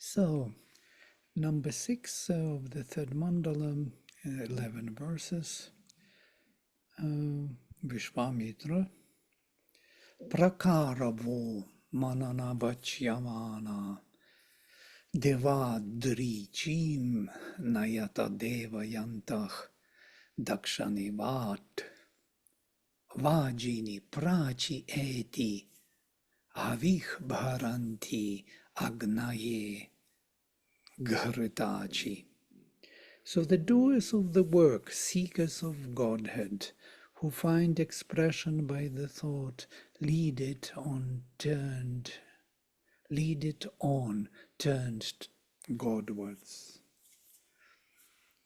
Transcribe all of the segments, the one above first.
So, number 6 of the third mandala, 11 verses. Vishwamitra. Prakaravo mananavachyamana devadrichim nayata devayantah dakshanivat vajini prachi eti avih bharanti agnaye ghritachi. So the doers of the work, seekers of Godhead, who find expression by the thought, lead it on turned Godwards.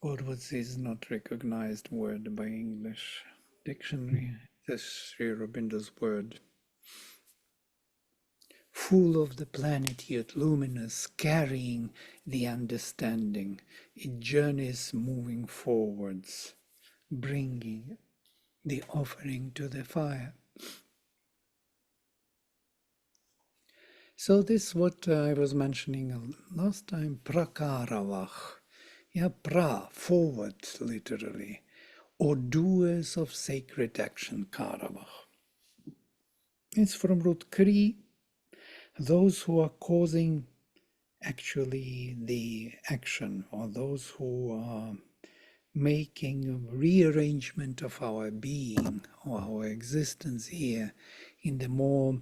Godwards is not recognized word by English dictionary. This is Sri Aurobindo's word. Full of the planet, yet luminous, carrying the understanding. It journeys moving forwards, bringing the offering to the fire. So this is what I was mentioning last time, prakaravach. Yeah, pra, forward, literally. Or doers of sacred action, karavach. It's from root kri, those who are causing actually the action, or those who are making a rearrangement of our being or our existence here in the more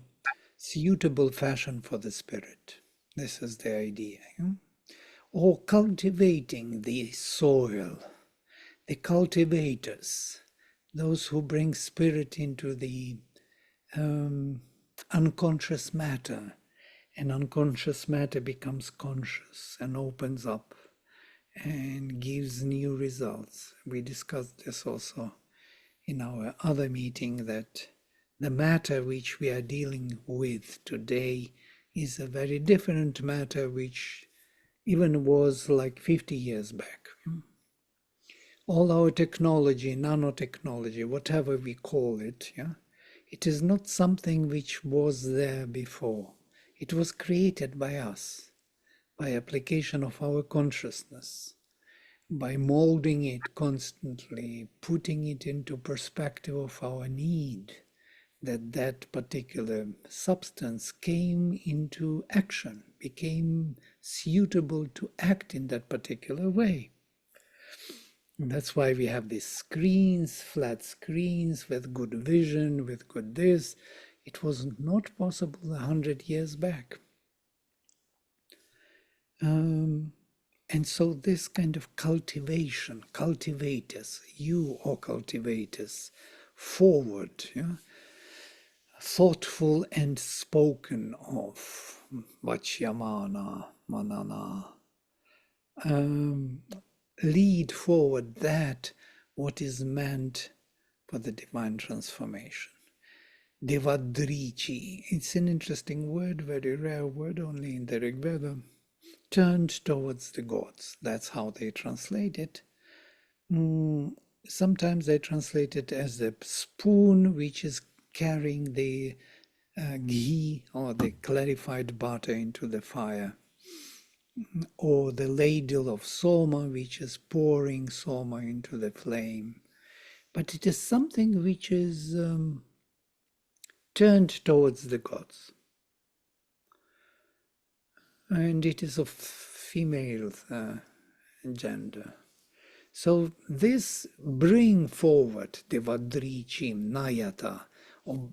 suitable fashion for the spirit. This is the idea. Or cultivating the soil, the cultivators, those who bring spirit into the unconscious matter, and unconscious matter becomes conscious and opens up and gives new results. We discussed this also in our other meeting, that the matter which we are dealing with today is a very different matter which even was like 50 years back. All our technology, nanotechnology, whatever we call it, it is not something which was there before. It was created by us, by application of our consciousness, by molding it constantly, putting it into perspective of our need, that particular substance came into action, became suitable to act in that particular way. And that's why we have these screens, flat screens with good vision, with good this. It was not possible 100 years back. And so this kind of cultivation, cultivators, you or cultivators, forward, thoughtful and spoken of, vachyamana, manana, lead forward that what is meant for the divine transformation. Devadrichi, it's an interesting word, very rare word, only in the Rig Veda. Turned towards the gods. That's how they translate it. Sometimes they translate it as the spoon which is carrying the ghee or the clarified butter into the fire, or the ladle of soma which is pouring soma into the flame. But it is something which is turned towards the gods. And it is of female gender. So this bring forward Devadrichim Nayata, or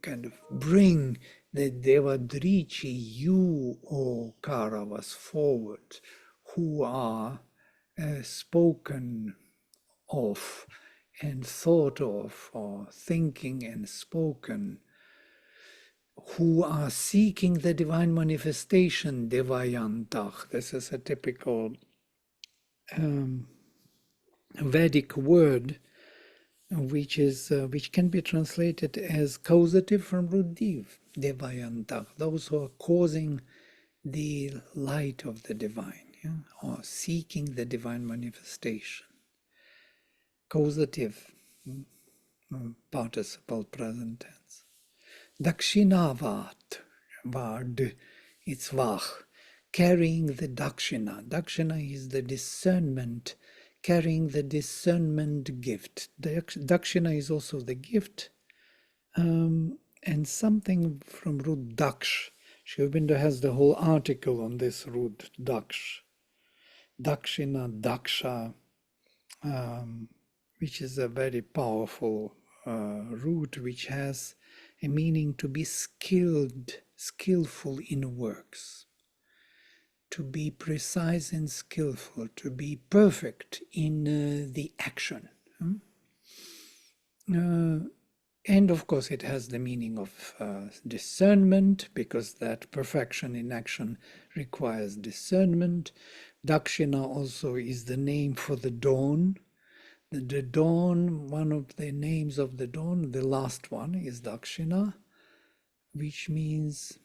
kind of bring the Devadrichi, you, O Kauravas, forward, who are spoken of and thought of, or thinking and spoken, who are seeking the divine manifestation, Devayantach. This is a typical Vedic word, which can be translated as causative from root div, Devayantach, those who are causing the light of the divine, or seeking the divine manifestation. Causative, participle present tense. Dakshinavat, vard, it's vach, carrying the dakshina. Dakshina is the discernment, carrying the discernment gift. Dakshina is also the gift, and something from root daksh. Sri Aurobindo has the whole article on this root daksh. Dakshina, daksha, which is a very powerful root, which has a meaning to be skilled, skillful in works, to be precise and skillful, to be perfect in the action. And of course, it has the meaning of discernment, because that perfection in action requires discernment. Dakshina also is the name for the dawn. The dawn, one of the names of the dawn, the last one is Dakshina, which means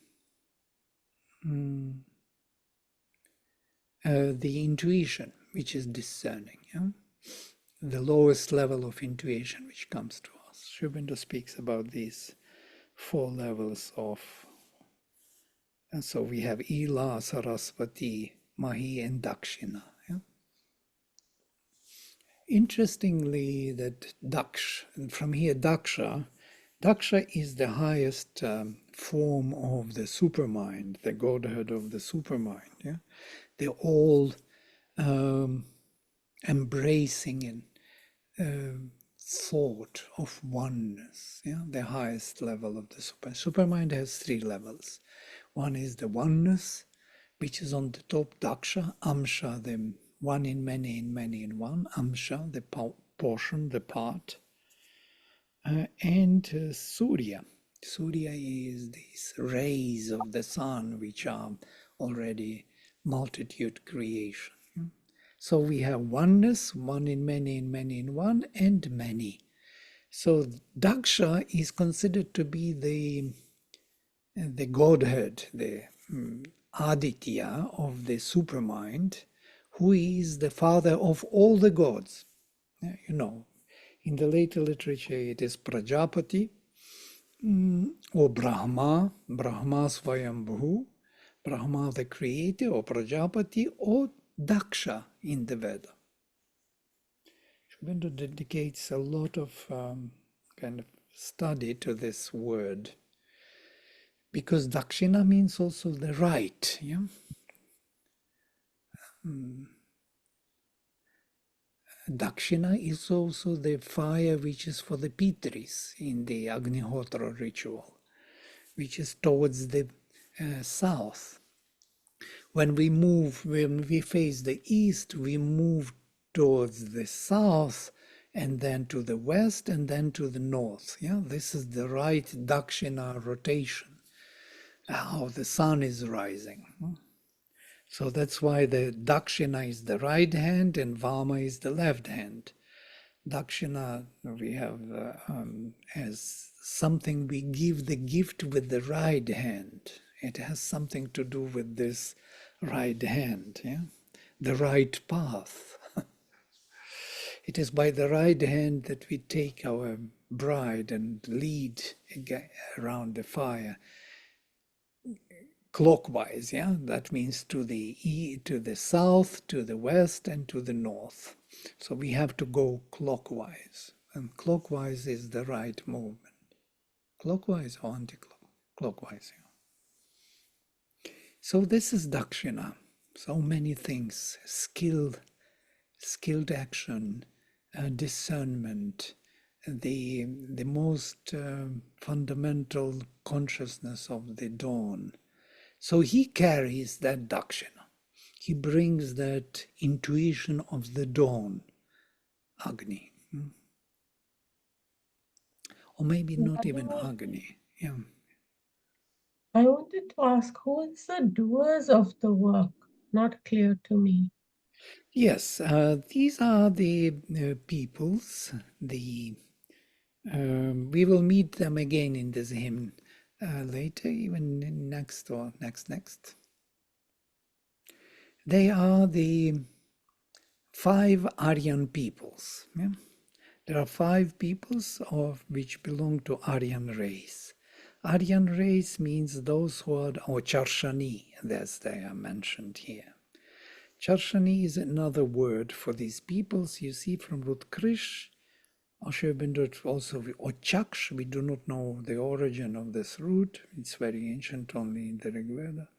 the intuition, which is discerning. Yeah? The lowest level of intuition which comes to us. Sri Aurobindo speaks about these 4 levels of, and so we have Ila, Saraswati, Mahi, and Dakshina. Yeah? Interestingly, that Daksh, and from here Daksha is the highest form of the supermind, the godhead of the supermind. Yeah? The all embracing and thought of oneness, yeah, the highest level of the supermind has 3 levels. One is the oneness, which is on the top, daksha, amsha, the one in many, in many in one, amsha, the portion, the part, and surya. Surya is these rays of the sun, which are already multitude creation. So we have oneness, one in many in one, and many. So Daksha is considered to be the godhead, the Aditya of the supermind, who is the father of all the gods. You know, in the later literature it is Prajapati or Brahma, Brahma Svayambhu, Brahma the creator, or Prajapati, or Daksha in the Veda. Sri Aurobindo dedicates a lot of kind of study to this word, because Dakshina means also the right. Yeah? Dakshina is also the fire which is for the Pitris in the Agnihotra ritual, which is towards the south. When we face the east, we move towards the south, and then to the west, and then to the north. Yeah, this is the right Dakshina rotation, how the sun is rising. So that's why the Dakshina is the right hand and Vama is the left hand. Dakshina we have as something we give the gift with the right hand. It has something to do with this right hand, yeah? The right path. It is by the right hand that we take our bride and lead around the fire clockwise, yeah? That means to the south, to the west, and to the north. So we have to go clockwise, and clockwise is the right movement. Clockwise or anti-clockwise. Yeah. So this is Dakshina. So many things: skilled action, discernment, the most fundamental consciousness of the dawn. So he carries that Dakshina. He brings that intuition of the dawn, Agni. Or maybe not even Agni. Yeah. I wanted to ask, who is the doers of the work? Not clear to me. Yes, these are the peoples. We will meet them again in this hymn later, even in next or next. They are the 5 Aryan peoples. Yeah? There are 5 peoples of which belong to Aryan race. Aryan race means those who are, or Charshani, as they are mentioned here. Charshani is another word for these peoples. You see from root Krish, Ashurbandur also, or Chaksh, we do not know the origin of this root. It's very ancient, only in the Rig Veda.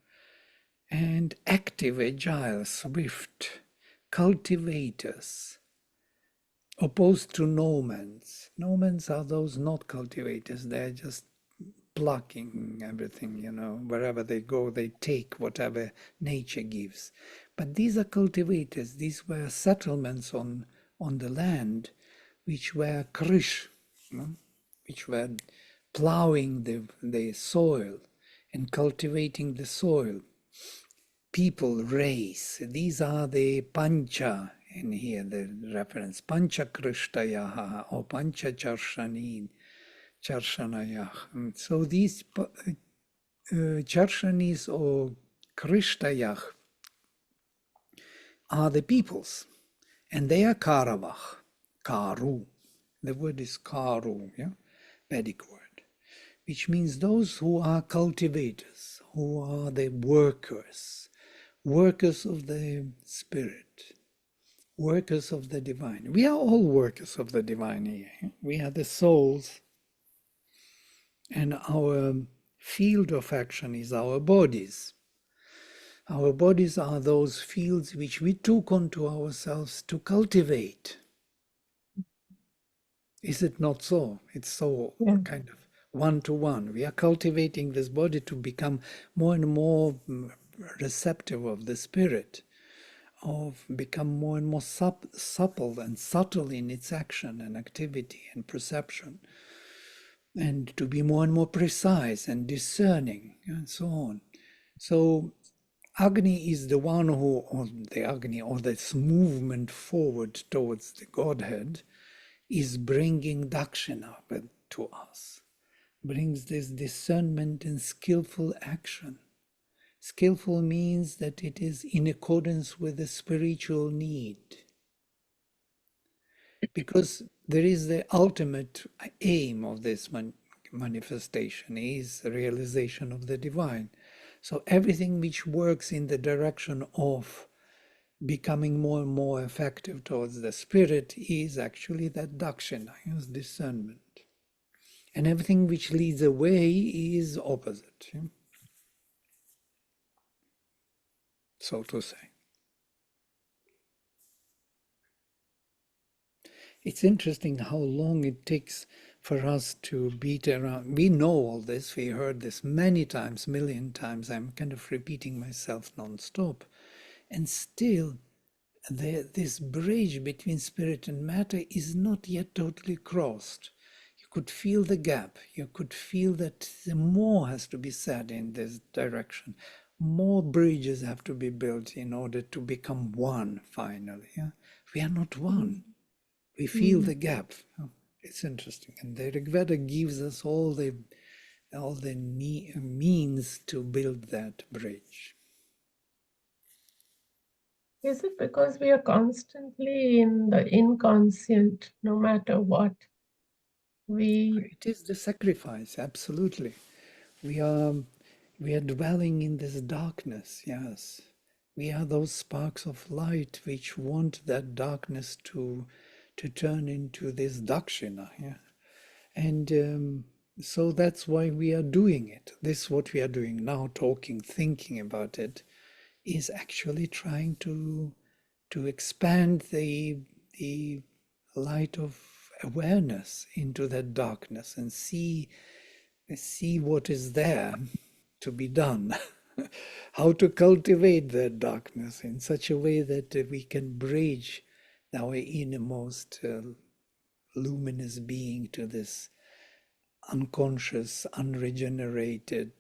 And active, agile, swift, cultivators, opposed to nomads. Nomads are those not cultivators. They're just plucking everything, wherever they go, they take whatever nature gives. But these are cultivators. These were settlements on the land, which were krish, which were plowing the soil and cultivating the soil. People, race. These are the pancha in here, the reference. Pancha krishtayaha or pancha charshanin. Charshanayah. So these Charshanis or Krishtayah are the peoples, and they are Karavach, Karu. The word is Karu, yeah, Vedic word, which means those who are cultivators, who are the workers, workers of the spirit, workers of the divine. We are all workers of the divine here. We are the souls, and our field of action is our bodies. Our bodies are those fields which we took onto ourselves to cultivate. Is it not so? It's so Yeah. kind of one-to-one. We are cultivating this body to become more and more receptive of the spirit, of become more and more supple and subtle in its action and activity and perception, and to be more and more precise and discerning and so on. So Agni is the one who, or the Agni, or this movement forward towards the Godhead, is bringing Dakshina to us, brings this discernment and skillful action. Skillful means that it is in accordance with the spiritual need. Because there is the ultimate aim of this manifestation is the realization of the divine. So everything which works in the direction of becoming more and more effective towards the spirit is actually that dakshina, is discernment. And everything which leads away is opposite, so to say. It's interesting how long it takes for us to beat around. We know all this, we heard this many times, million times. I'm kind of repeating myself non-stop. And still, this bridge between spirit and matter is not yet totally crossed. You could feel the gap. You could feel that more has to be said in this direction. More bridges have to be built in order to become one finally. Yeah? We are not one. We feel the gap. It's interesting. And the Rig Veda gives us all the means to build that bridge. Is it because we are constantly in the inconscient, no matter what? It is the sacrifice, absolutely. We are dwelling in this darkness, yes. We are those sparks of light which want that darkness to turn into this dakshina, yeah. And so that's why we are doing it. This what we are doing now, talking, thinking about it, is actually trying to expand the light of awareness into that darkness and see what is there to be done. How to cultivate that darkness in such a way that we can bridge our innermost luminous being to this unconscious, unregenerated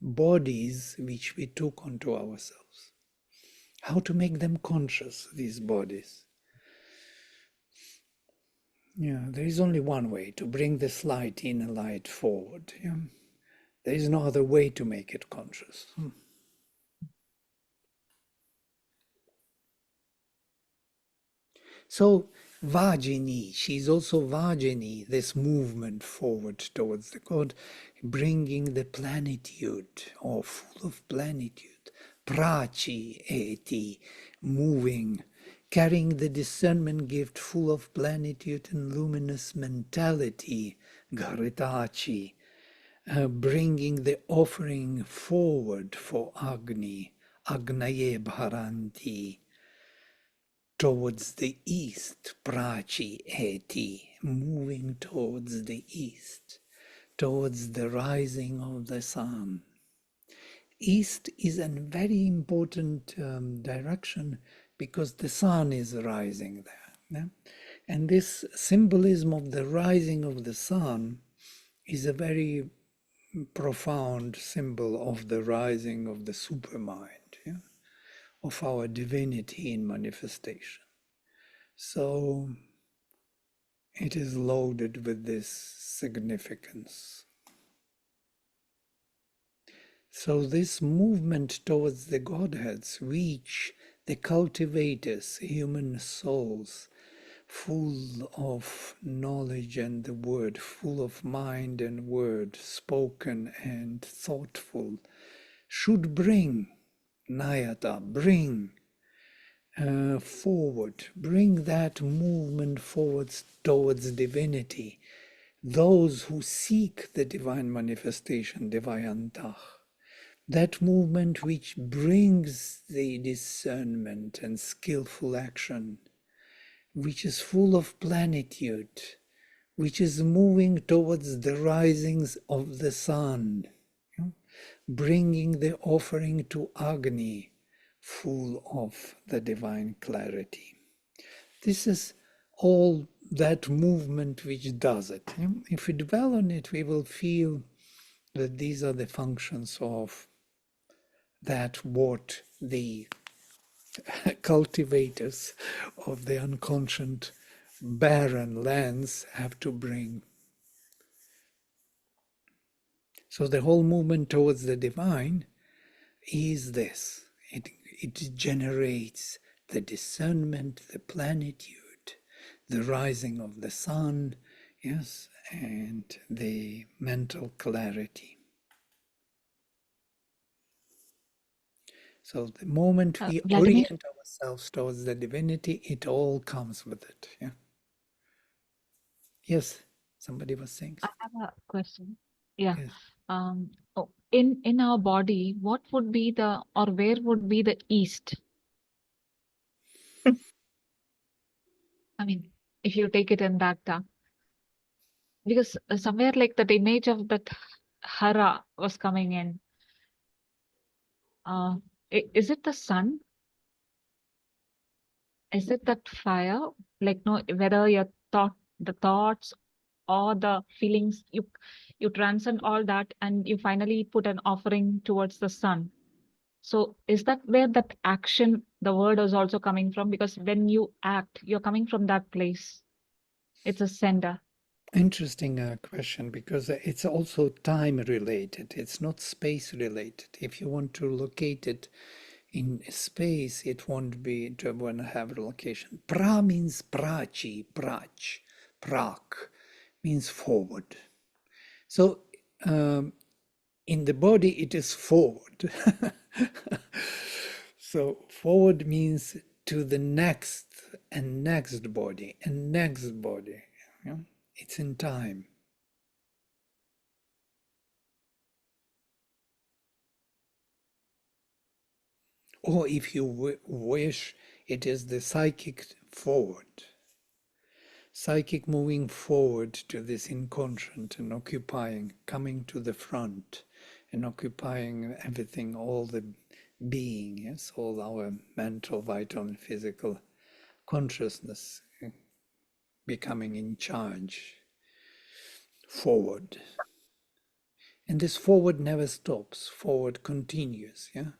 bodies which we took onto ourselves. How to make them conscious, these bodies. Yeah, there is only one way to bring this light, inner light, forward. Yeah? There is no other way to make it conscious. So Vajini, she's also Vajini, this movement forward towards the God, bringing the plenitude, or full of plenitude. Prachi eti, moving, carrying the discernment gift full of plenitude and luminous mentality, Garitachi, bringing the offering forward for Agni, Agnaye Bharanti, towards the east, Prachi eti, moving towards the east, towards the rising of the sun. East is a very important direction because the sun is rising there. Yeah? And this symbolism of the rising of the sun is a very profound symbol of the rising of the supermind, yeah? Of our divinity in manifestation. So it is loaded with this significance. So this movement towards the Godheads reach the cultivators, human souls, full of knowledge and the word, full of mind and word, spoken and thoughtful, should bring, Nayata, bring forward, bring that movement forwards towards divinity. Those who seek the divine manifestation, Devayantah, that movement which brings the discernment and skillful action, which is full of plenitude, which is moving towards the risings of the sun, bringing the offering to Agni, full of the divine clarity. This is all that movement which does it. If we dwell on it, we will feel that these are the functions of that what the cultivators of the unconscious barren lands have to bring. So the whole movement towards the divine is this. It generates the discernment, the plenitude, the rising of the sun, yes, and the mental clarity. So the moment we Vladimir, orient ourselves towards the divinity, it all comes with it. Yeah. Yes, somebody was saying I something. have a question. Yeah. Yes. In our body, what would be the or where would be the east? I mean, if you take it in that, because somewhere like that image of that hara was coming in. Uh, is it the sun? Is it that fire? Like no, whether your the thoughts or the feelings, you transcend all that and you finally put an offering towards the sun. So is that where that action, the word is also coming from? Because when you act, you're coming from that place. It's a sender. Interesting question, because it's also time related. It's not space related. If you want to locate it in space, it won't be to want to have a location. Pra means prachi, prach, prak means forward. So in the body, it is forward. So forward means to the next and next body and next body. Yeah? It's in time. Or if you wish, it is the psychic forward. Psychic moving forward to this inconscient and occupying, coming to the front and occupying everything, all the being, yes, all our mental, vital, and physical consciousness becoming in charge, forward. And this forward never stops, forward continues, yeah.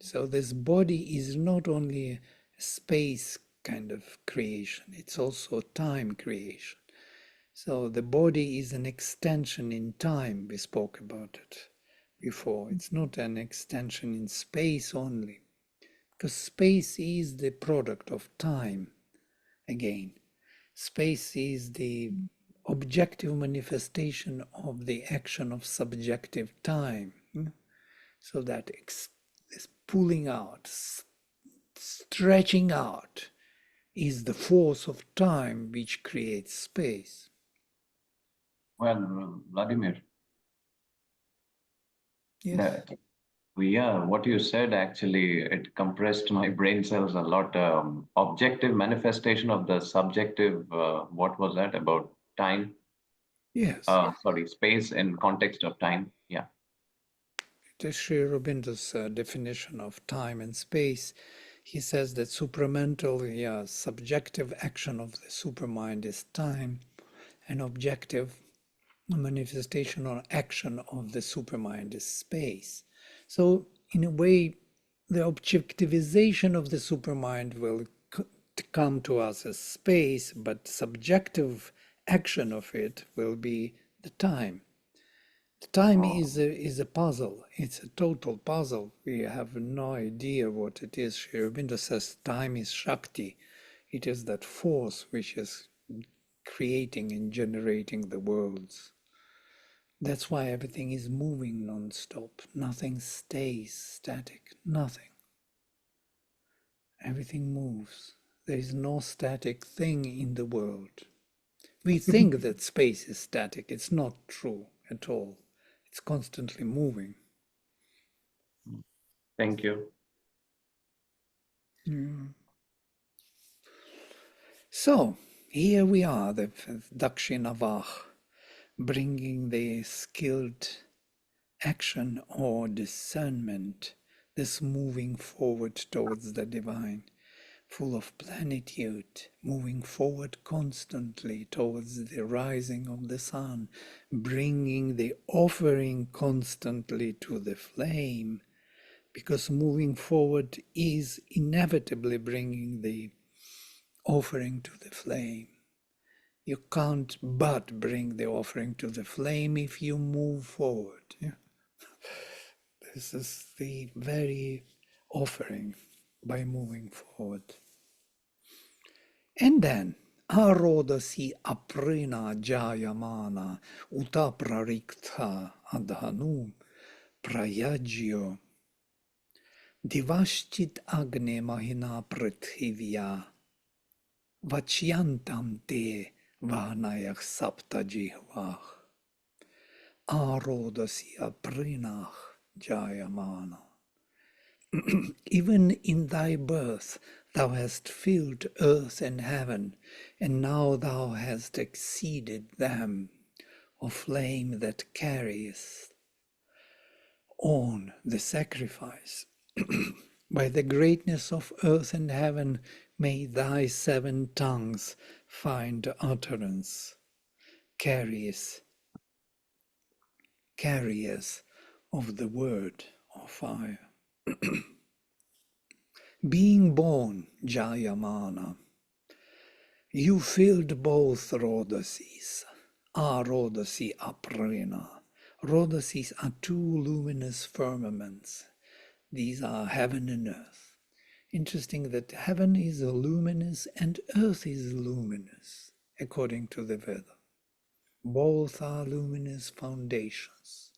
So this body is not only a space kind of creation, it's also time creation. So the body is an extension in time. We spoke about it before. It's not an extension in space only, because space is the product of time. again. Space is the objective manifestation of the action of subjective time. So that this pulling out, stretching out, is the force of time which creates space. Well, Vladimir, Yes. What you said actually, it compressed my brain cells a lot. Objective manifestation of the subjective, what was that about time? Yes. Sorry, space in context of time. Yeah. It is Sri Aurobindo's definition of time and space. He says that supramental, subjective action of the supermind is time, and objective manifestation or action of the supermind is space. So, in a way, the objectivization of the supermind will come to us as space, but subjective action of it will be the time. The time is a puzzle. It's a total puzzle. We have no idea what it is. Sri Aurobindo says time is Shakti. It is that force which is creating and generating the worlds. That's why everything is moving non-stop. Nothing stays static. Nothing. Everything moves. There is no static thing in the world. We think that space is static. It's not true at all. It's constantly moving. Thank you. So, here we are, the Dakshinavah, bringing the skilled action or discernment, this moving forward towards the divine, full of plenitude, moving forward constantly towards the rising of the sun, bringing the offering constantly to the flame, because moving forward is inevitably bringing the offering to the flame. You can't but bring the offering to the flame if you move forward. Yeah? This is the very offering by moving forward. And then, arodasi aprina jayamana utaprariktha adhanu prayajyo divashchit agne mahina prithivya vachyantam te vanayak sapta jihvah arodasi aprinah jayamana. Even in thy birth thou hast filled earth and heaven, and now thou hast exceeded them, O flame that carriest on the sacrifice. By the greatness of earth and heaven, may thy 7 tongues find utterance, carriers of the word of fire. Being born, Jayamana, you filled both Rodasis, Rodasi Aprina. Rodasis are 2 luminous firmaments. These are heaven and earth. Interesting that heaven is luminous and earth is luminous, according to the Veda. Both are luminous foundations.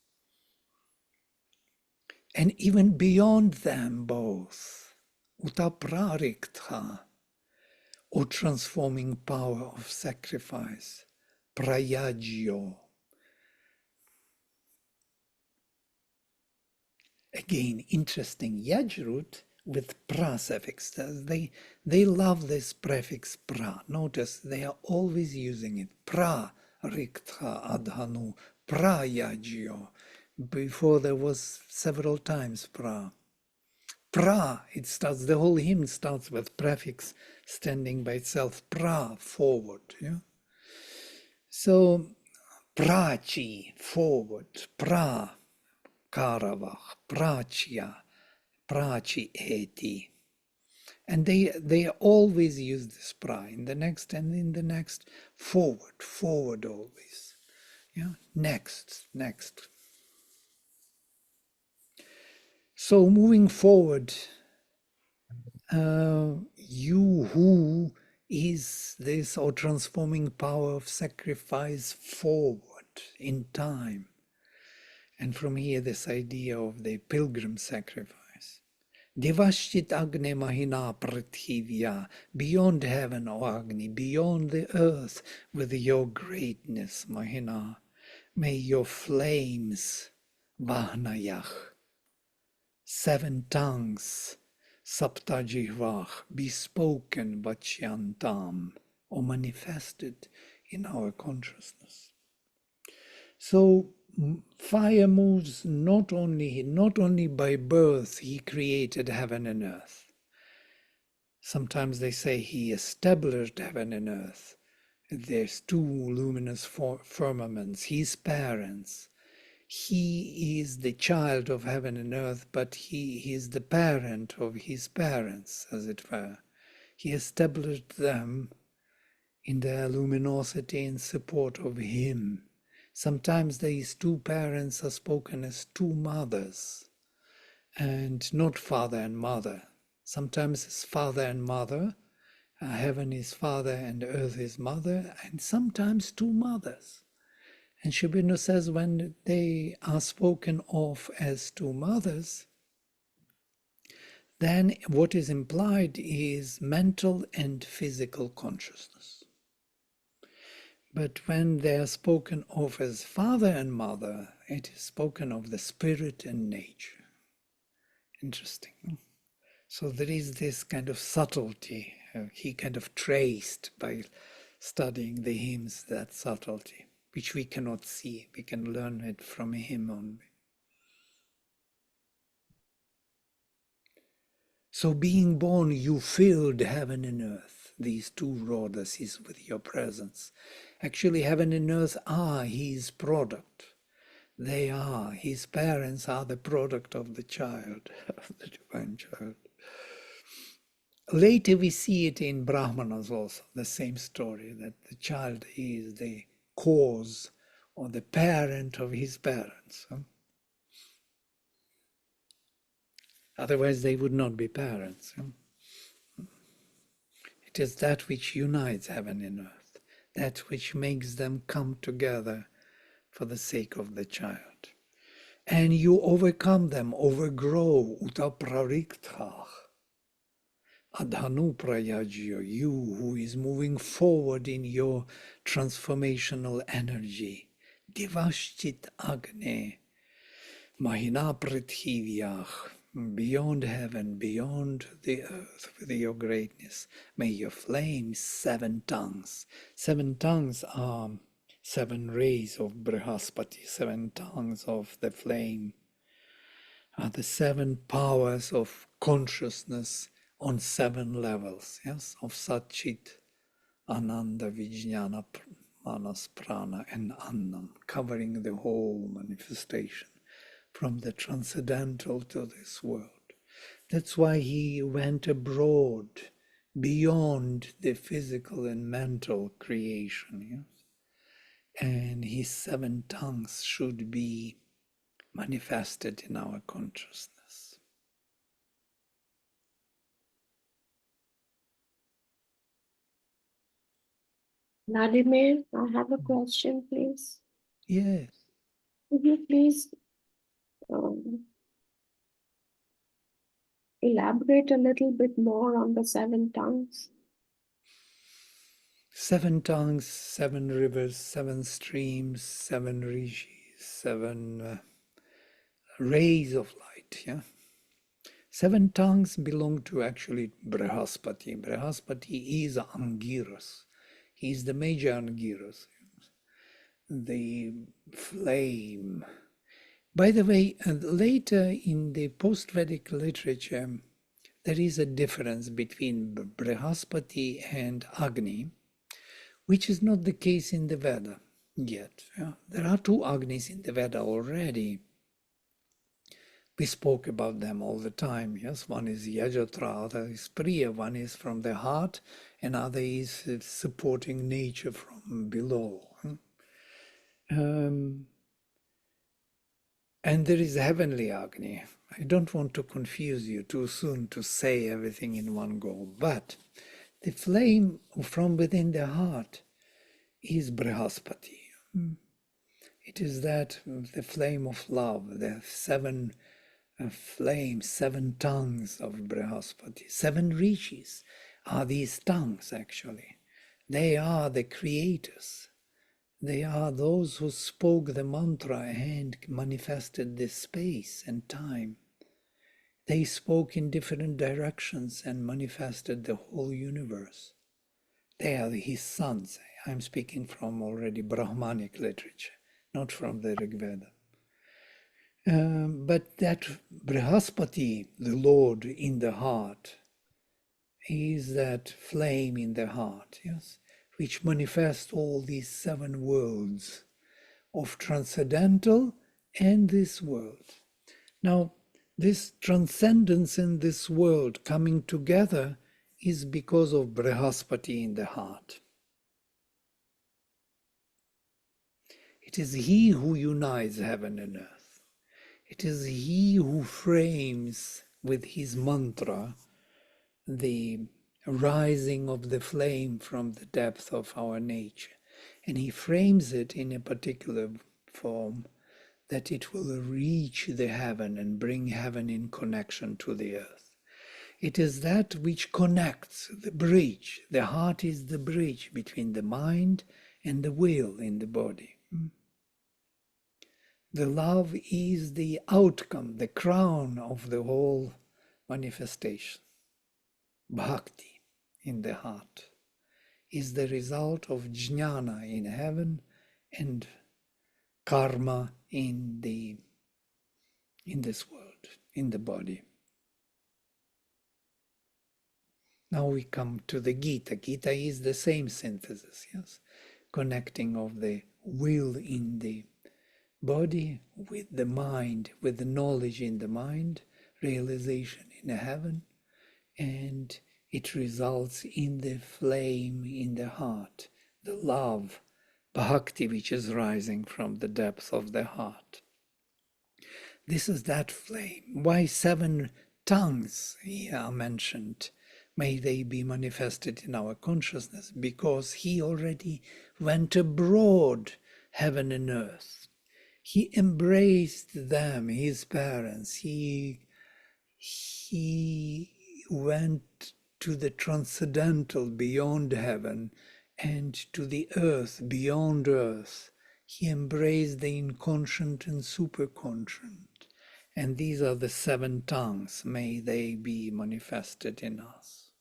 And even beyond them both, Utaprariktha, O transforming power of sacrifice, Prayajyo. Again, interesting, Yajrut with pra suffix. They love this prefix pra. Notice they are always using it. Pra riktha adhanu, pra yajyo. Before there was several times pra. Pra, it starts, the whole hymn starts with prefix standing by itself. Pra, forward. Yeah? So, prachi, forward. Pra, karavach, prachya, prachi eti. And they always use this pra in the next and in the next, forward always. Yeah, next. So moving forward, you who is this or transforming power of sacrifice forward in time. And from here, this idea of the pilgrim sacrifice. Devashchit Agni Mahina Prithivya, beyond heaven, O Agni, beyond the earth, with your greatness, Mahina, may your flames, Vahnayach, 7 tongues, Saptajihvah, be spoken Vachyantam, or manifested in our consciousness. So fire moves not only by birth he created heaven and earth. Sometimes they say he established heaven and earth. There's 2 luminous firmaments, his parents. He is the child of heaven and earth, but he is the parent of his parents, as it were. He established them in their luminosity in support of him. Sometimes these 2 parents are spoken as 2 mothers, and not father and mother. Sometimes it's father and mother, heaven is father and earth is mother, and sometimes 2 mothers. And Sri Aurobindo says when they are spoken of as 2 mothers, then what is implied is mental and physical consciousness. But when they are spoken of as father and mother, it is spoken of the spirit and nature. Interesting. So there is this kind of subtlety. He kind of traced by studying the hymns, that subtlety, which we cannot see. We can learn it from him only. So being born, you filled heaven and earth, these 2 Rodhasis, with your presence. Actually, heaven and earth are his product. They are, his parents are the product of the child, of the divine child. Later we see it in Brahmanas also, the same story, that the child is the cause or the parent of his parents. Otherwise they would not be parents. It is that which unites heaven and earth, that which makes them come together for the sake of the child. And you overcome them, overgrow, utaprariktha, adhanu prayajyo, you who is moving forward in your transformational energy. Devashchit Agni, Mahina Prithivya, beyond heaven, beyond the earth, with your greatness. May your flames, 7 tongues. 7 tongues are 7 rays of Brihaspati, 7 tongues of the flame, are the 7 powers of consciousness on 7 levels, yes, of Satchit, Ananda, Vijnana, Manas, Prana, and Annam, covering the whole manifestation from the transcendental to this world. That's why he went abroad, beyond the physical and mental creation, yes? And his 7 tongues should be manifested in our consciousness. Vladimir, I have a question, please. Yes. Could you please elaborate a little bit more on the 7 tongues? 7 tongues, 7 rivers, 7 streams, 7 rishis, 7 rays of light. Yeah, 7 tongues belong to actually Brihaspati. Brihaspati is Angiras. He is the major Angiras, the flame. By the way, later in the post-Vedic literature, there is a difference between Brihaspati and Agni, which is not the case in the Veda yet. Yeah? There are 2 Agnis in the Veda already. We spoke about them all the time. Yes, one is Yajatra, other is Priya, one is from the heart, and other is supporting nature from below. And there is heavenly Agni. I don't want to confuse you too soon to say everything in one go, but The flame from within the heart is Brihaspati. It is that the flame of love, the seven flames, seven tongues of Brihaspati. Seven rishis are these tongues, actually. They are the creators. They are those who spoke the mantra and manifested this space and time. They spoke in different directions and manifested the whole universe. They are his sons. I'm speaking from already Brahmanic literature, not from the Rig Veda. But that Brihaspati, the Lord in the heart, is that flame in the heart, yes, which manifests all these seven worlds of transcendental and this world. Now, this transcendence in this world coming together is because of Brihaspati in the heart. It is he who unites heaven and earth. It is he who frames with his mantra the rising of the flame from the depth of our nature. And he frames it in a particular form that it will reach the heaven and bring heaven in connection to the earth. It is that which connects the bridge. The heart is the bridge between the mind and the will in the body. The love is the outcome, the crown of the whole manifestation. Bhakti in the heart is the result of jnana in heaven and karma in this world, in the body. Now we come to the Gita. Gita is the same synthesis, yes, connecting of the will in the body with the mind, with the knowledge in the mind, realization in the heaven, and it results in the flame in the heart, the love, bhakti, which is rising from the depths of the heart. This is that flame. Why seven tongues here are mentioned? May they be manifested in our consciousness, because he already went abroad, heaven and earth. He embraced them, his parents. He went to the transcendental beyond heaven and to the earth beyond earth. He embraced the inconscient and superconscient. And these are the seven tongues. May they be manifested in us.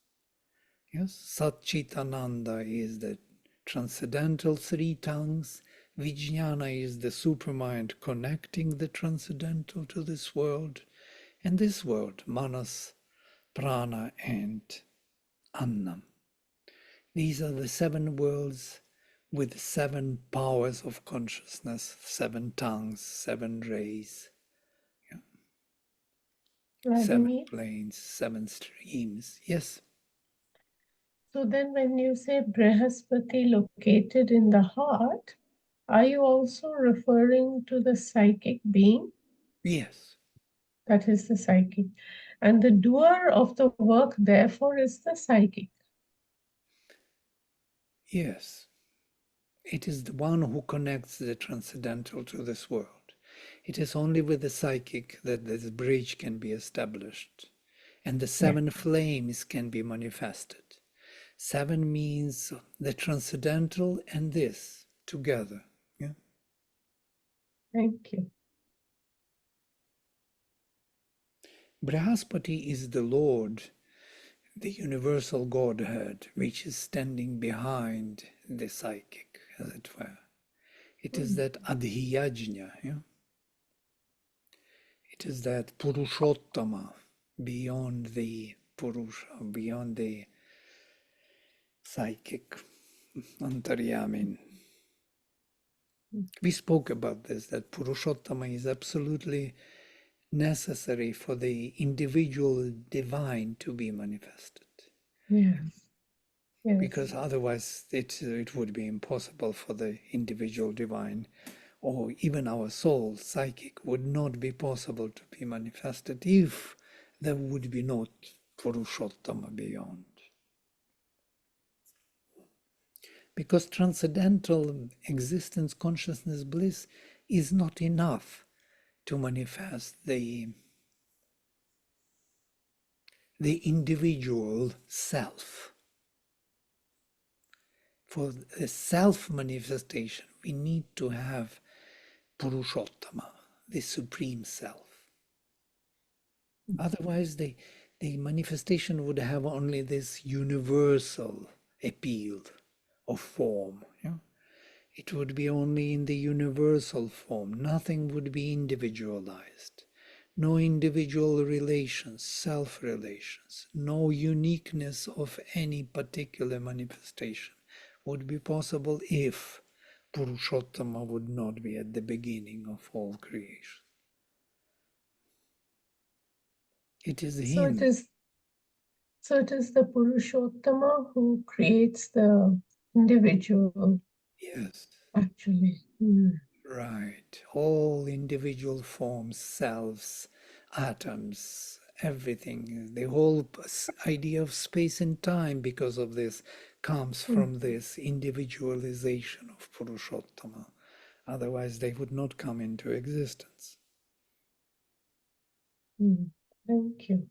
Yes, Satchitananda is the transcendental three tongues. Vijnana is the supermind connecting the transcendental to this world. And this world, Manas, Prana, and Annam. These are the seven worlds with seven powers of consciousness, seven tongues, seven rays, seven Vladimir, planes, seven streams. Yes. so then when you say Brihaspati located in the heart, are you also referring to the psychic being? Yes. That is the psychic. And the doer of the work, therefore, is the psychic. Yes. It is the one who connects the transcendental to this world. It is only with the psychic that this bridge can be established and the seven flames can be manifested. Seven means the transcendental and this together. Yeah. Thank you. Brihaspati is the Lord, the universal Godhead, which is standing behind the psychic, as it were. It is that adhiyajna, yeah? It is that Purushottama, beyond the Purusha, beyond the psychic, Antaryamin. We spoke about this, that Purushottama is absolutely necessary for the individual divine to be manifested. Yes. Yes. Because otherwise it would be impossible for the individual divine or even our soul, psychic, would not be possible to be manifested if there would be not Purushottama beyond. because transcendental existence, consciousness, bliss is not enough to manifest the individual self. For the self-manifestation, we need to have Purushottama, the supreme self. Otherwise, the manifestation would have only this universal appeal of form. Yeah? It would be only in the universal form. Nothing would be individualized. No individual relations, self-relations, no uniqueness of any particular manifestation would be possible if Purushottama would not be at the beginning of all creation. It is So him. it is the Purushottama who creates the individual, Yes, actually. right. All individual forms, selves, atoms, everything. The whole idea of space and time, because of this, comes from this individualization of Purushottama. Otherwise, they would not come into existence. Thank you.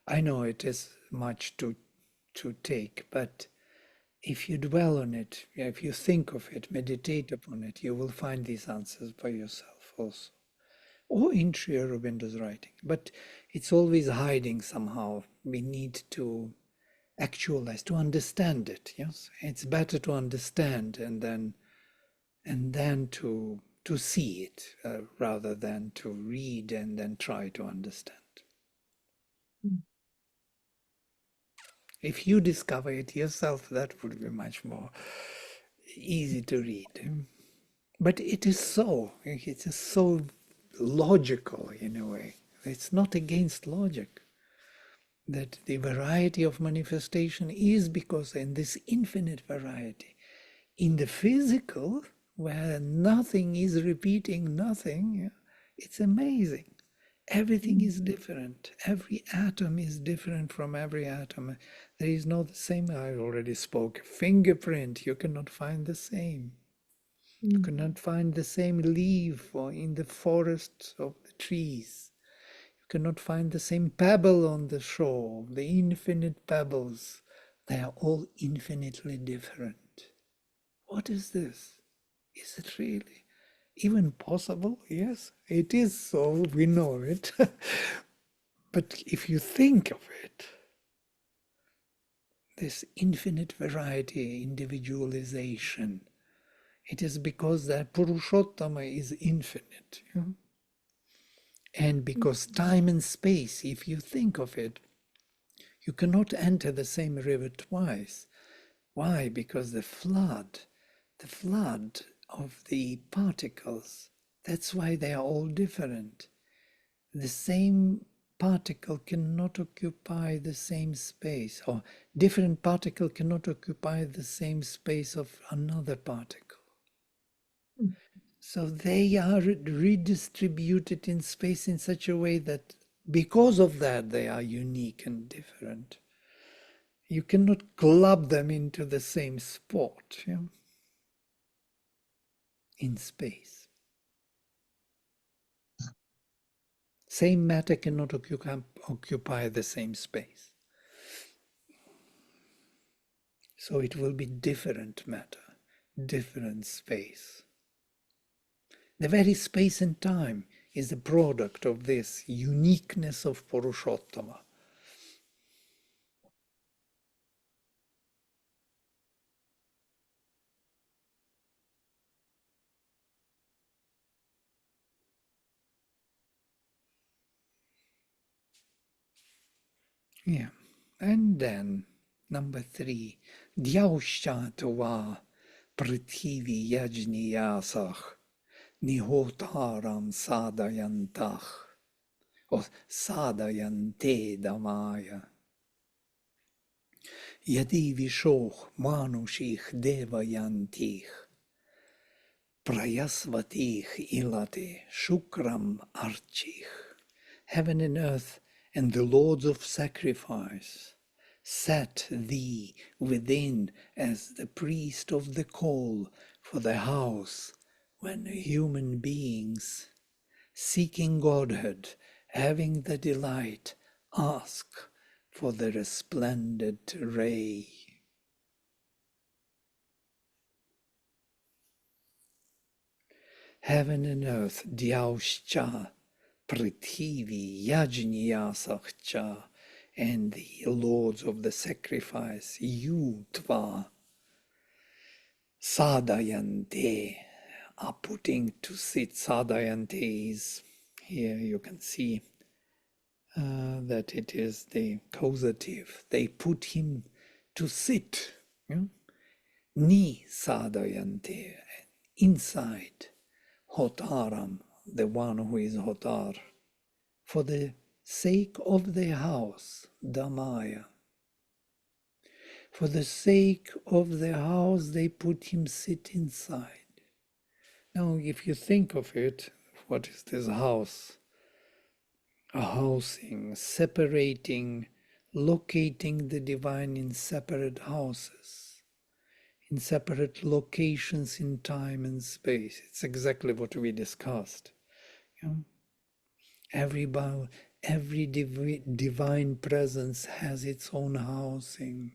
I know it is much to take, but if you dwell on it, if you think of it, meditate upon it, you will find these answers by yourself also. Or in Sri Aurobindo's writing. But it's always hiding somehow. We need to actualize, to understand it. Yes, it's better to understand and then to see it rather than to read and then try to understand. If you discover it yourself, that would be much more easy to read. But it is so logical in a way. It's not against logic. That the variety of manifestation is because in this infinite variety, in the physical, where nothing is repeating nothing, it's amazing. Everything is different. Every atom is different from every atom. There is no the same. I already spoke. Fingerprint, you cannot find the same. You cannot find the same leaf or in the forests of the trees. You cannot find the same pebble on the shore. The infinite pebbles, they are all infinitely different. What is this? Is it really even possible? Yes, it is so. We know it. But if you think of it, this infinite variety, individualization, it is because that Purushottama is infinite. And because time and space, if you think of it, you cannot enter the same river twice. Why? Because the flood of the particles, that's why they are all different. The same particle cannot occupy the same space, or different particle cannot occupy the same space of another particle. So they are redistributed in space in such a way that because of that they are unique and different. You cannot club them into the same spot in space. Same matter cannot occupy the same space. So it will be different matter, different space. The very space and time is the product of this uniqueness of Purushottama. Yeah. And then, number 3, Dyaushatava Prithivi Yajniyasach Nihotaram Sadayantach or Sadayante Damaya Yadi Vishoch Manushich Devayantich Prayasvatich Ilate Shukram Archich. Heaven and earth and the lords of sacrifice set thee within as the priest of the call for the house when human beings, seeking Godhead, having the delight, ask for the resplendent ray. Heaven and earth, Dyauscha, Prithivi, Yajniyasachcha, and the lords of the sacrifice, you, Tva, Sadayante, are putting to sit. Sadayante is, here you can see that it is the causative. They put him to sit. Yeah? Ni Sadayante, inside. Hotaram, the one who is Hotar, for the sake of the house, Dhamaya. For the sake of the house, they put him sit inside. Now, if you think of it, what is this house? A housing, separating, locating the divine in separate houses, in separate locations in time and space. It's exactly what we discussed. You know? Every divine presence has its own housing.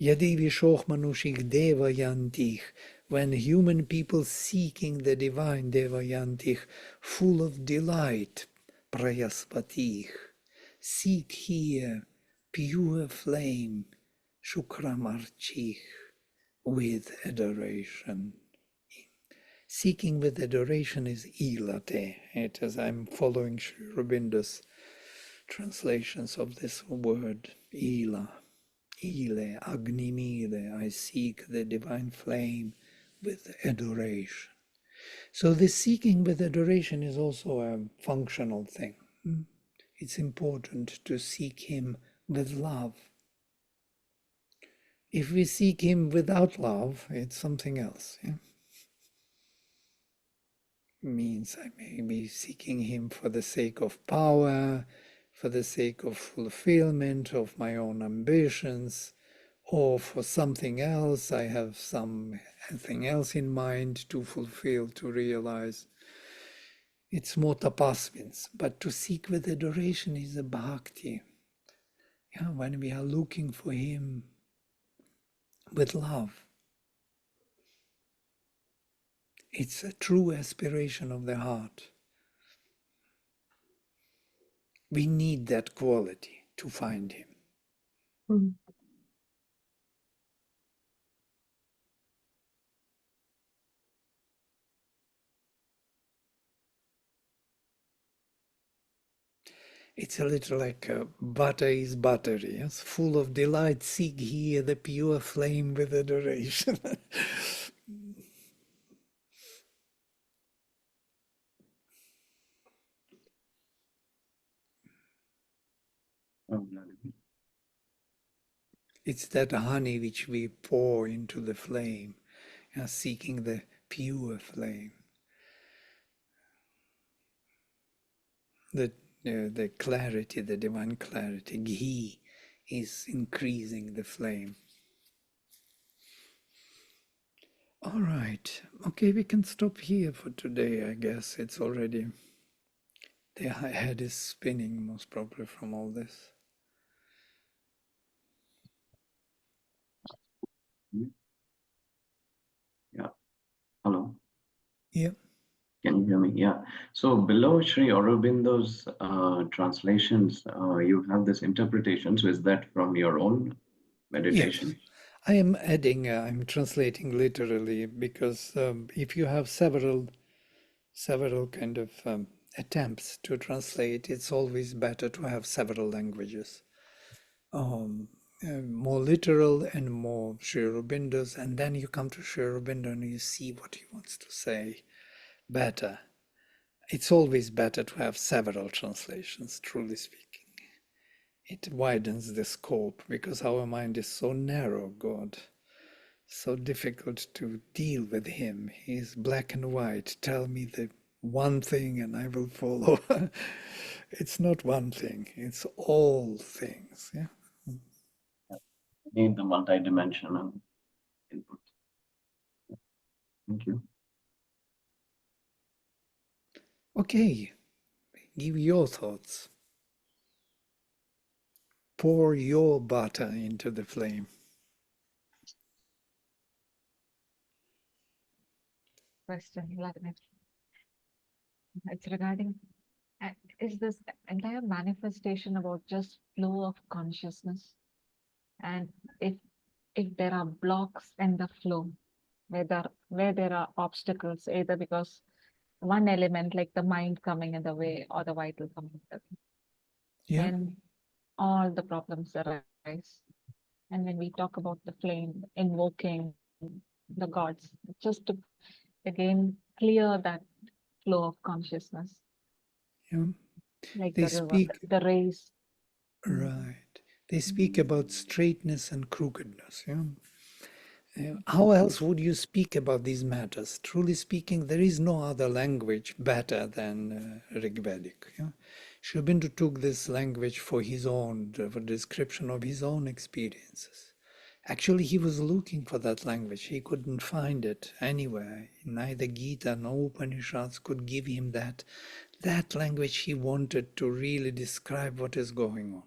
Yadi vishoch manushik deva yantich, when human people seeking the divine deva yantich, full of delight, prayaspatich, seek here pure flame, shukramarchich, with adoration. Seeking with adoration is ilate. It is, I'm following Sri Aurobindo's translations of this word, ila. Ile, Agni mile, I seek the divine flame with adoration. So this seeking with adoration is also a functional thing. It's important to seek him with love. If we seek him without love, it's something else. Yeah? Means I may be seeking him for the sake of power, for the sake of fulfillment of my own ambitions, or for something else. I have something else in mind to fulfill, to realize. It's more tapasvins, but to seek with adoration is a bhakti. Yeah, when we are looking for him with love. It's a true aspiration of the heart. We need that quality to find him. Mm. It's a little like butter is buttery, yes? Full of delight, seek here the pure flame with adoration. It's that honey which we pour into the flame, seeking the pure flame. The clarity, the divine clarity, ghee, is increasing the flame. All right. Okay, we can stop here for today, I guess. It's already... The head is spinning, most probably, from all this. Yeah. Hello. Yeah. Can you hear me? Yeah. So below Sri Aurobindo's translations, you have this interpretation. So is that from your own meditation? Yes. I am adding, I'm translating literally, because if you have several kind of attempts to translate, it's always better to have several languages. More literal and more Sri Aurobindo's, and then you come to Sri Aurobindo and you see what he wants to say better. It's always better to have several translations, truly speaking. It widens the scope because our mind is so narrow, God. So difficult to deal with him. He's black and white. Tell me the one thing and I will follow. It's not one thing, it's all things. Yeah. Need the multi-dimensional input. Thank you. Okay, give your thoughts. Pour your butter into the flame. Question, Vladimir. It's regarding, is this entire manifestation about just flow of consciousness? And if there are blocks in the flow, where there are obstacles, either because one element like the mind coming in the way or the vital coming in the way, Yeah. then all the problems arise. And when we talk about the flame, invoking the gods, just to again clear that flow of consciousness, Yeah. like They the river, speak, the rays. right. They speak about straightness and crookedness. Yeah. How else would you speak about these matters? Truly speaking, there is no other language better than Rig Vedic. Yeah? Sri Aurobindo took this language for his own, for description of his own experiences. Actually, he was looking for that language. He couldn't find it anywhere. Neither Gita nor Upanishads could give him that language he wanted to really describe what is going on.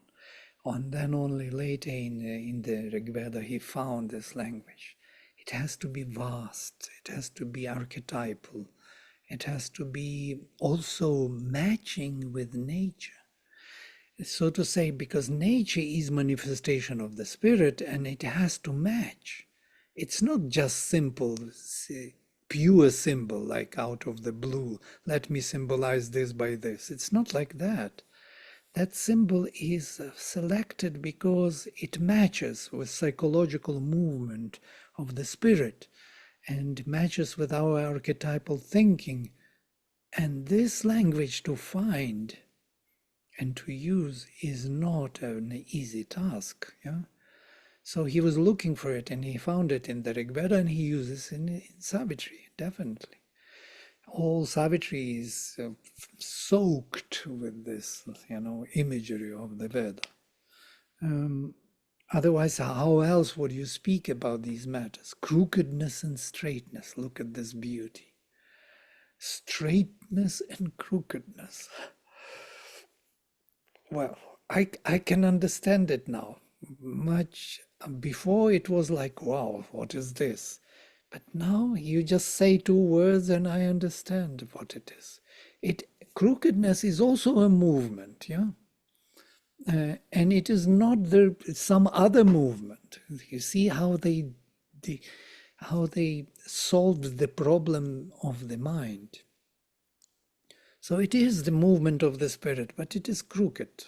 And then only later in the Rig Veda he found this language. It has to be vast, it has to be archetypal, it has to be also matching with nature. So to say, because nature is manifestation of the spirit and it has to match. It's not just simple, pure symbol like out of the blue. Let me symbolize this by this. It's not like that. That symbol is selected because it matches with psychological movement of the spirit and matches with our archetypal thinking. And this language to find and to use is not an easy task. Yeah. So he was looking for it and he found it in the Rig Veda and he uses it in Savitri, definitely. All Savitri is soaked with this, imagery of the Veda. Otherwise, how else would you speak about these matters? Crookedness and straightness. Look at this beauty. Straightness and crookedness. Well, I can understand it now. Much before it was like, wow, what is this? But now you just say two words and I understand what it is. Crookedness is also a movement, yeah? And it is not some other movement. You see how they solved the problem of the mind. So it is the movement of the spirit, but it is crooked.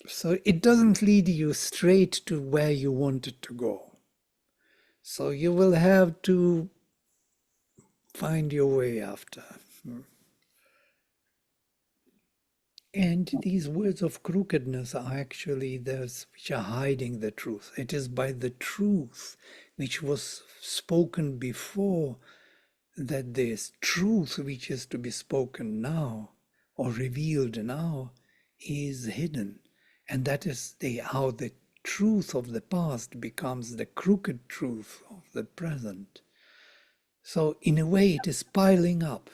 So it doesn't lead you straight to where you wanted to go. So you will have to find your way after. And these words of crookedness are actually those which are hiding the truth. It is by the truth which was spoken before that this truth which is to be spoken now or revealed now is hidden. And that is how the truth of the past becomes the crooked truth of the present. So in a way it is piling up,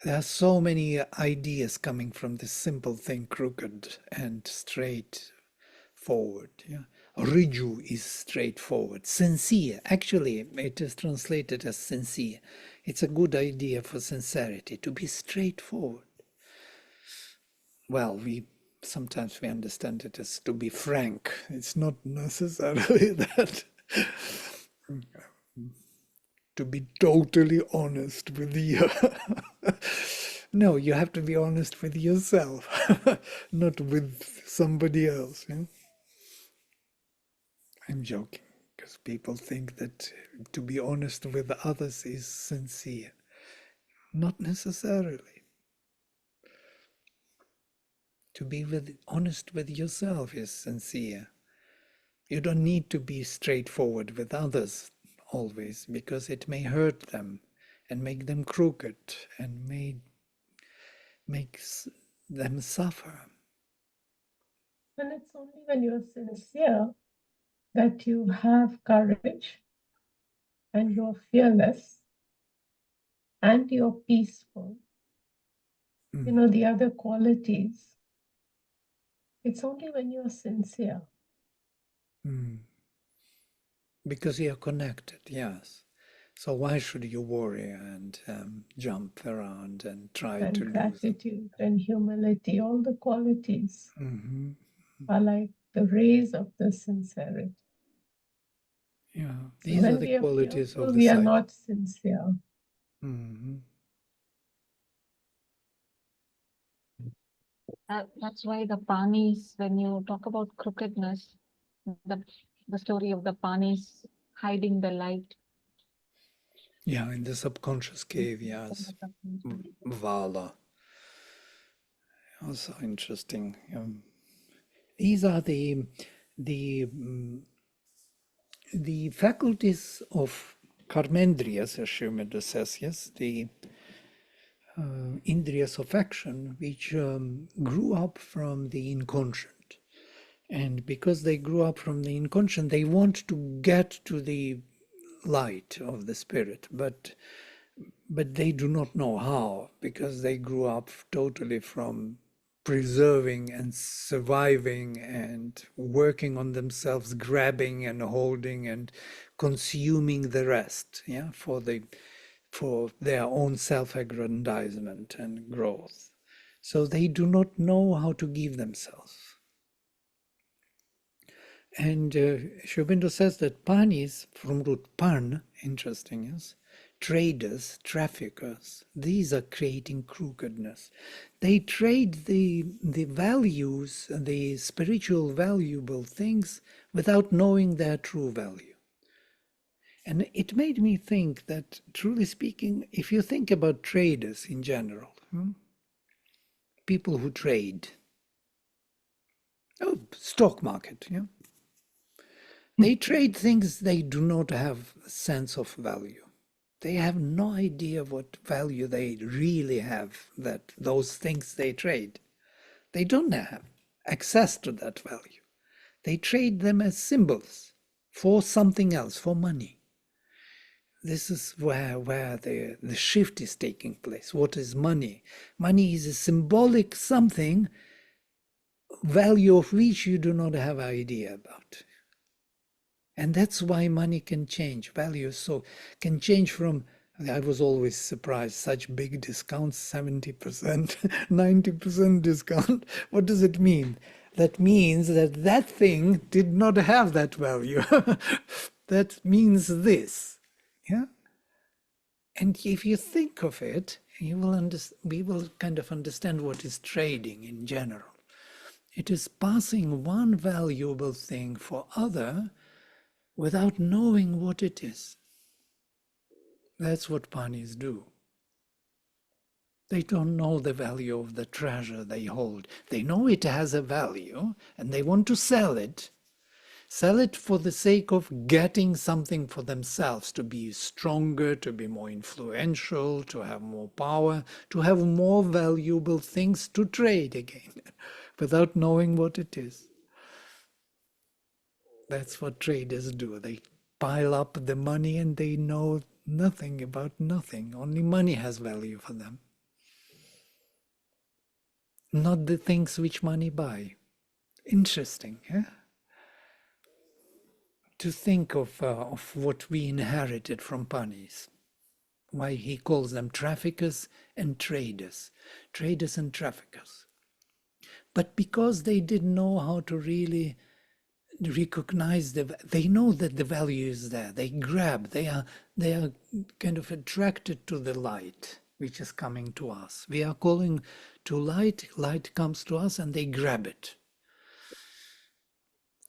There are so many ideas coming from this simple thing, crooked and straightforward. Yeah? Riju is straightforward. Sincere, actually, it is translated as sincere. It's a good idea for sincerity, to be straightforward. Well, sometimes we understand it as to be frank. It's not necessarily that. To be totally honest with you. No, you have to be honest with yourself, not with somebody else. Yeah? I'm joking, because people think that to be honest with others is sincere. Not necessarily. To be honest with yourself is sincere. You don't need to be straightforward with others always, because it may hurt them and make them crooked and makes them suffer. And it's only when you're sincere that you have courage and you're fearless and you're peaceful. You know, the other qualities. It's only when you're sincere. Because you're connected, yes. So why should you worry and jump around and try And to lose? gratitude and humility, all the qualities are like the rays of the sincerity. Yeah, So these are when the we are qualities fearful, of the we are psyche. not sincere. That's why the panis, when you talk about crookedness, the story of the panis hiding the light. Yeah, in the subconscious cave, yes. Vala. Also interesting. These are the faculties of karmendriyas, as Shrimad says, yes, the indriyas of action, which grew up from the inconscient. And because they grew up from the inconscient, they want to get to the light of the spirit, but they do not know how, because they grew up totally from preserving and surviving and working on themselves, grabbing and holding and consuming the rest, yeah, for their own self-aggrandizement and growth. So they do not know how to give themselves. And Sri Aurobindo says that panis, from root pan, interesting, yes, traders, traffickers, these are creating crookedness. They trade the values, the spiritual valuable things, without knowing their true value. And it made me think that, truly speaking, if you think about traders in general, people who trade, stock market, yeah, they trade things they do not have a sense of value. They have no idea what value they really have, that those things they trade. They don't have access to that value. They trade them as symbols for something else, for money. This is where the shift is taking place. What is money? Money is a symbolic something, value of which you do not have idea about. And that's why money can change, values so can change from, I was always surprised, such big discounts, 70%, 90% discount. What does it mean? That means that that thing did not have that value. That means this. Yeah. And if you think of it, you will we will kind of understand what is trading in general. It is passing one valuable thing for other without knowing what it is. That's what panis do. They don't know the value of the treasure they hold. They know it has a value and they want to sell it. Sell it for the sake of getting something for themselves, to be stronger, to be more influential, to have more power, to have more valuable things to trade again, without knowing what it is. That's what traders do. They pile up the money and they know nothing about nothing. Only money has value for them. Not the things which money buy. Interesting, yeah? To think of what we inherited from panis. Why he calls them traffickers and traders. Traders and traffickers. But because they didn't know how to really recognize they know that the value is there. They grab, they are kind of attracted to the light which is coming to us. We are calling to light, light comes to us and they grab it.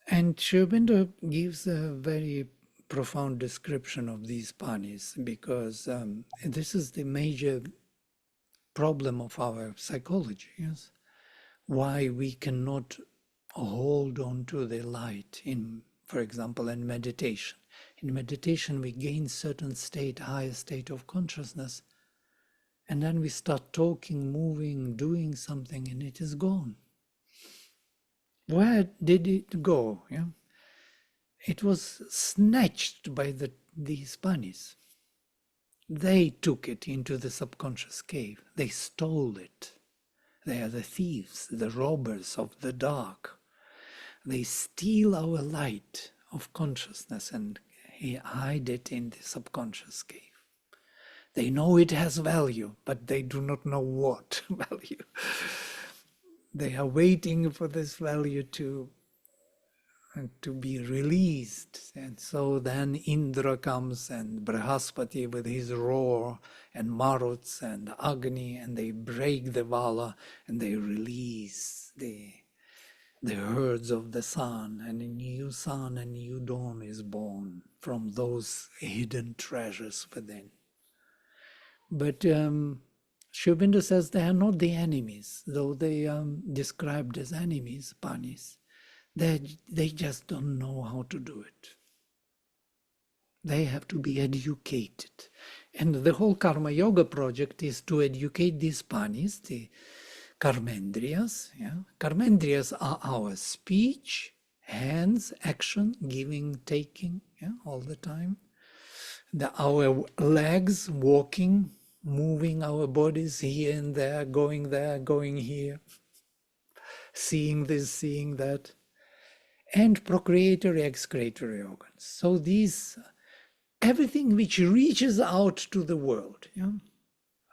And Sri Aurobindo gives a very profound description of these panis, because this is the major problem of our psychology, yes? Why we cannot hold on to the light in, for example, in meditation. In meditation, we gain certain state, higher state of consciousness, and then we start talking, moving, doing something, and it is gone. Where did it go? Yeah? It was snatched by these bunnies. They took it into the subconscious cave. They stole it. They are the thieves, the robbers of the dark. They steal our light of consciousness and hide it in the subconscious cave. They know it has value, but they do not know what value. They are waiting for this value to be released. And so then Indra comes and Brihaspati with his roar and Maruts and Agni, and they break the Vala and they release the herds of the sun, and a new sun and new dawn is born from those hidden treasures within. But Sri Aurobindo says they are not the enemies, though they are described as enemies, panis. They just don't know how to do it. They have to be educated. And the whole Karma Yoga project is to educate these panis, the karmendriyas. Yeah? Karmendriyas are our speech, hands, action, giving, taking, all the time. Our legs, walking, moving our bodies here and there, going here, seeing this, seeing that. And procreatory, excretory organs. So these, everything which reaches out to the world.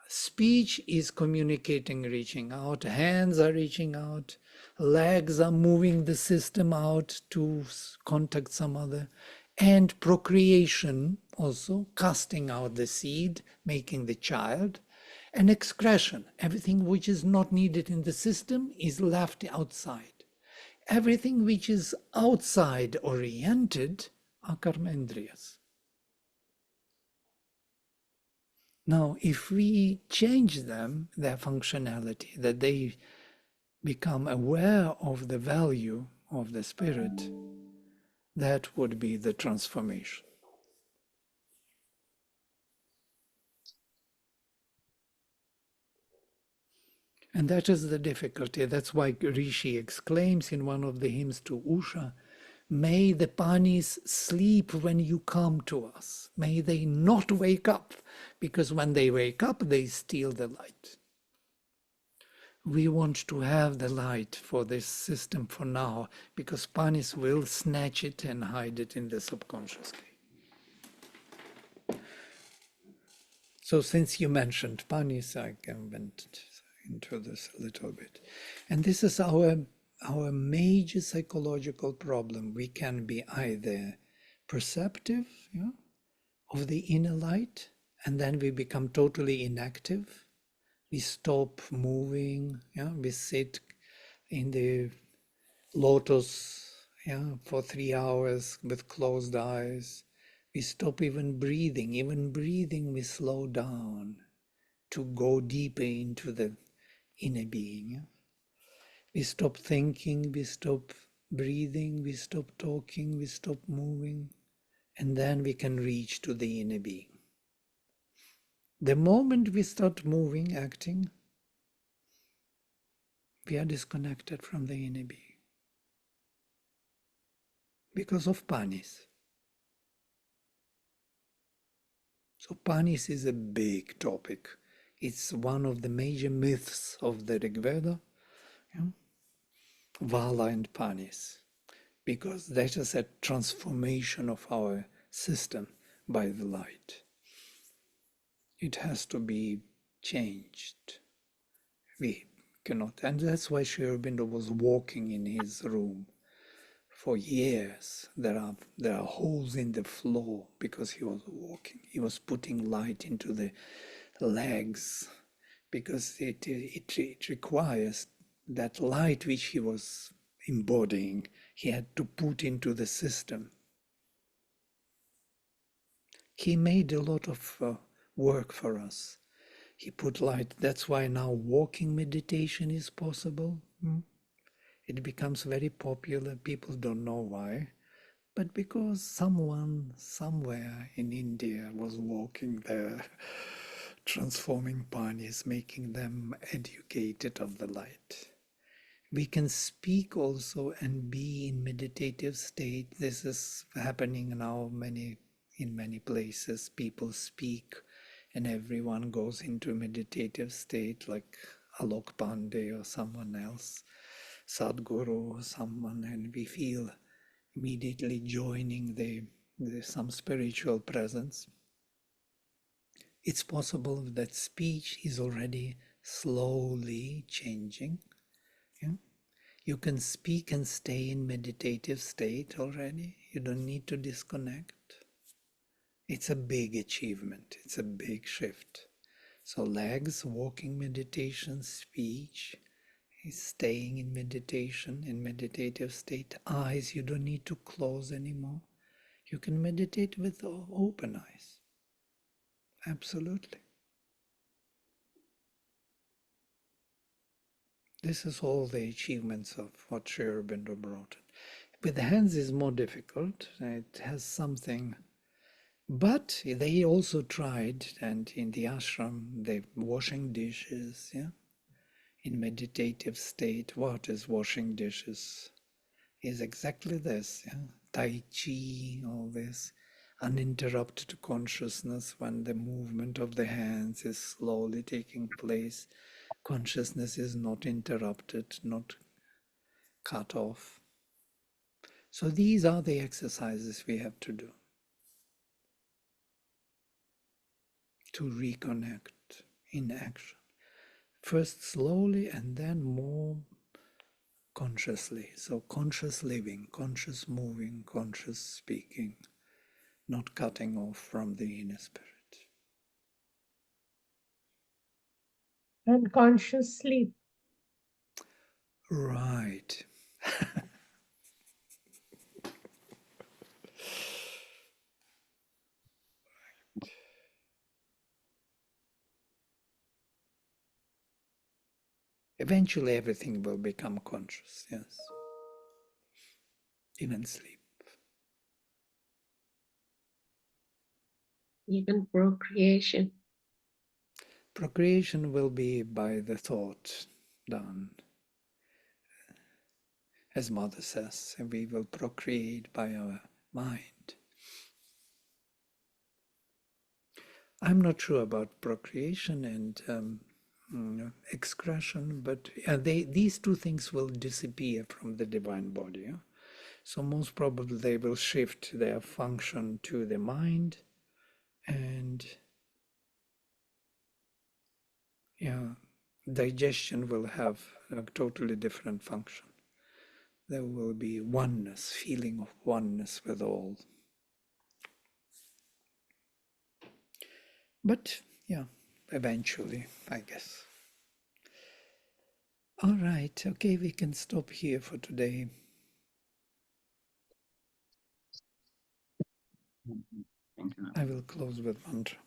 Speech is communicating, reaching out. Hands are reaching out. Legs are moving the system out to contact some other. And procreation also, casting out the seed, making the child. And excretion, everything which is not needed in the system is left outside. Everything which is outside oriented are karmendriyas. Now, if we change them, their functionality, that they become aware of the value of the spirit, that would be the transformation. And that is the difficulty. That's why Rishi exclaims in one of the hymns to Usha, "May the panis sleep when you come to us. May they not wake up, because when they wake up, they steal the light." We want to have the light for this system for now, because panis will snatch it and hide it in the subconscious cave. So since you mentioned panis, I went into this a little bit. And this is our major psychological problem. We can be either perceptive of the inner light, and then we become totally inactive. We stop moving. We sit in the lotus for 3 hours with closed eyes. We stop even breathing. Even breathing, we slow down to go deeper into the inner being. We stop thinking, we stop breathing, we stop talking, we stop moving, and then we can reach to the inner being. The moment we start moving, acting, we are disconnected from the inner being because of panis. So panis is a big topic. It's one of the major myths of the Rig Veda, Vala and panis, because that is a transformation of our system by the light. It has to be changed. We cannot, and that's why Sri Aurobindo was walking in his room for years. There are holes in the floor because he was walking. He was putting light into the legs because it requires that light which he was embodying. He had to put into the system. He made a lot of work for us. He put light. That's why now walking meditation is possible. It becomes very popular. People don't know why, but because someone somewhere in India was walking there, transforming panis, making them educated of the light. We can speak also and be in meditative state. This is happening now in many places. People speak and everyone goes into meditative state, like Alok Pandey or someone else, Sadhguru or someone, and we feel immediately joining some spiritual presence. It's possible that speech is already slowly changing. Yeah? You can speak and stay in meditative state already. You don't need to disconnect. It's a big achievement. It's a big shift. So legs, walking meditation, speech, is staying in meditation, in meditative state. Eyes, you don't need to close anymore. You can meditate with open eyes. Absolutely. This is all the achievements of what Sri Aurobindo brought. With the hands is more difficult. It has something, but they also tried, and in the ashram, they're washing dishes, yeah, in meditative state. What is washing dishes? Is exactly this, yeah? Tai Chi, all this uninterrupted consciousness when the movement of the hands is slowly taking place. Consciousness is not interrupted, not cut off. So these are the exercises we have to do to reconnect in action. First slowly and then more consciously. So conscious living, conscious moving, conscious speaking, not cutting off from the inner spirit. And conscious sleep. Right. Eventually everything will become conscious, yes. Even sleep. Even procreation. Procreation will be by the thought done. As Mother says, we will procreate by our mind. I'm not sure about procreation and excretion, but these two things will disappear from the divine body. Yeah? So most probably they will shift their function to the mind, and digestion will have a totally different function. There will be oneness, feeling of oneness with all. But yeah, eventually, I guess. All right, okay, we can stop here for today. Thank you. I will close with mantra.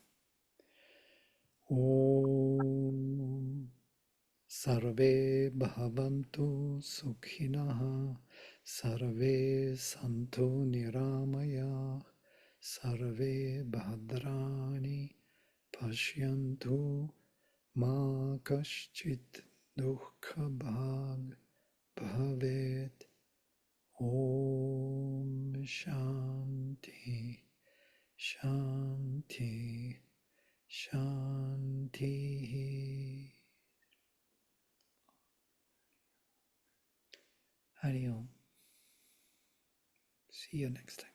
Om Sarve Bhavantu Sukhinaha Sarve Santu Niramaya Sarve Bhadrani Pashyantu Ma Kaschit Dukha Bhag Bhavet. Om Shanti Shanti Shanti. Hari Om. See you next time.